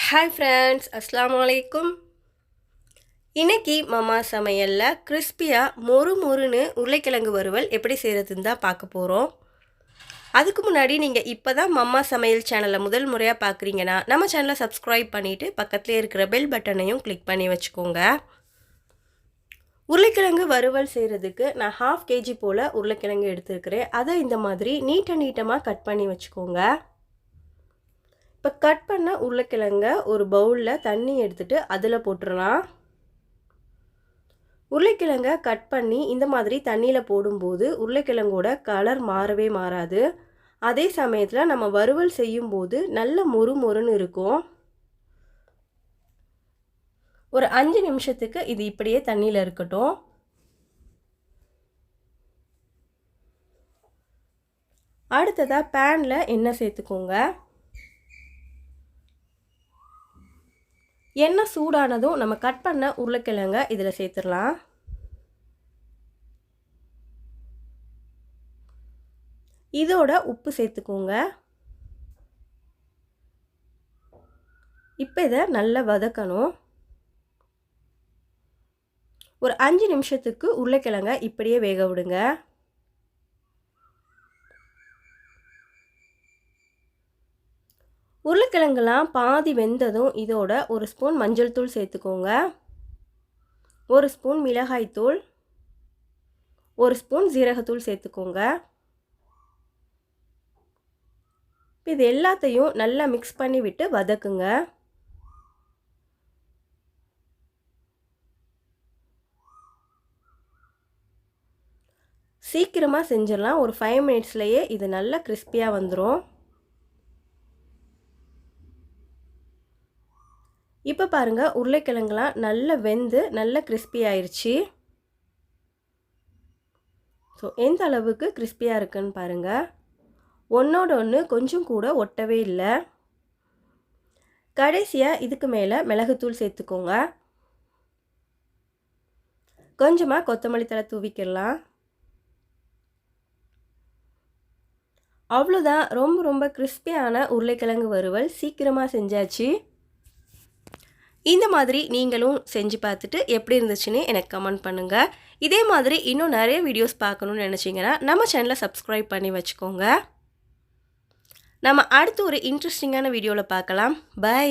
Hi friends, அஸ்ஸலாமு அலைக்கும். இன்னைக்கு மாமா சமையலில் கிறிஸ்பியாக மொறு மொறுன்னு உருளைக்கிழங்கு வறுவல் எப்படி செய்கிறதுன்னு தான் பார்க்க போகிறோம். அதுக்கு முன்னாடி நீங்கள் இப்போ தான் மம்மா சமையல் சேனலை முதல் முறையாக பார்க்குறீங்கன்னா நம்ம சேனலை சப்ஸ்கிரைப் பண்ணிவிட்டு பக்கத்துலேயே இருக்கிற பெல் பட்டனையும் கிளிக் பண்ணி வச்சுக்கோங்க. உருளைக்கிழங்கு வறுவல் செய்கிறதுக்கு நான் 1/2 kg போல் உருளைக்கிழங்கு எடுத்துருக்கிறேன். அதை இந்த மாதிரி நீட்டமாக கட் பண்ணி வச்சுக்கோங்க. இப்போ கட் பண்ண உருளைக்கிழங்க ஒரு பவுலில் தண்ணி எடுத்துகிட்டு அதில் போட்டுடலாம். உருளைக்கிழங்க கட் பண்ணி இந்த மாதிரி தண்ணியில் போடும்போது உருளைக்கிழங்கோட கலர் மாறவே மாறாது. அதே சமயத்தில் நம்ம வறுவல் செய்யும்போது நல்ல மொறு மொறுன்னு இருக்கும். ஒரு 5 நிமிஷத்துக்கு இது இப்படியே தண்ணியில் இருக்கட்டும். அடுத்ததாக பேனில் எண்ணெய் சேர்த்துக்கோங்க. எண்ணெய் சூடானதும் நம்ம கட் பண்ண உருளைக்கிழங்க இதில் சேர்த்துடலாம். இதோட உப்பு சேர்த்துக்கோங்க. இப்போ இதை நல்லா வதக்கணும். ஒரு 5 நிமிஷத்துக்கு உருளைக்கிழங்க இப்படியே வேக விடுங்க. உருளைக்கிழங்குலாம் பாதி வெந்ததும் இதோட ஒரு ஸ்பூன் மஞ்சள் தூள் சேர்த்துக்கோங்க, ஒரு ஸ்பூன் மிளகாய்த்தூள், ஒரு ஸ்பூன் ஜீரகத்தூள் சேர்த்துக்கோங்க. இது எல்லாத்தையும் நல்லா மிக்ஸ் பண்ணி விட்டு வதக்குங்க. சீக்கிரமாக செஞ்சிடலாம். ஒரு 5 மினிட்ஸ்லேயே இது நல்லா கிறிஸ்பியாக வந்துடும். இப்போ பாருங்கள், உருளைக்கிழங்குலாம் நல்லா வெந்து நல்லா கிறிஸ்பி ஆயிடுச்சு. ஸோ எந்த அளவுக்கு கிறிஸ்பியாக இருக்குன்னு பாருங்கள். ஒன்றோட ஒன்று கொஞ்சம் கூட ஒட்டவே இல்லை. கடைசியாக இதுக்கு மேலே மிளகுத்தூள் சேர்த்துக்கோங்க. கொஞ்சமாக கொத்தமல்லி தழை தூவிக்கிடலாம். அவ்வளோதான், ரொம்ப கிறிஸ்பியான உருளைக்கிழங்கு வறுவல் சீக்கிரமாக செஞ்சாச்சு. இந்த மாதிரி நீங்களும் செஞ்சு பார்த்துட்டு எப்படி இருந்துச்சுன்னு எனக்கு கமெண்ட் பண்ணுங்கள். இதே மாதிரி இன்னும் நிறைய வீடியோஸ் பார்க்கணுன்னு நினச்சிங்கன்னா நம்ம சேனலை சப்ஸ்கிரைப் பண்ணி வச்சுக்கோங்க. நம்ம அடுத்து ஒரு இன்ட்ரெஸ்டிங்கான வீடியோவில் பார்க்கலாம். பை.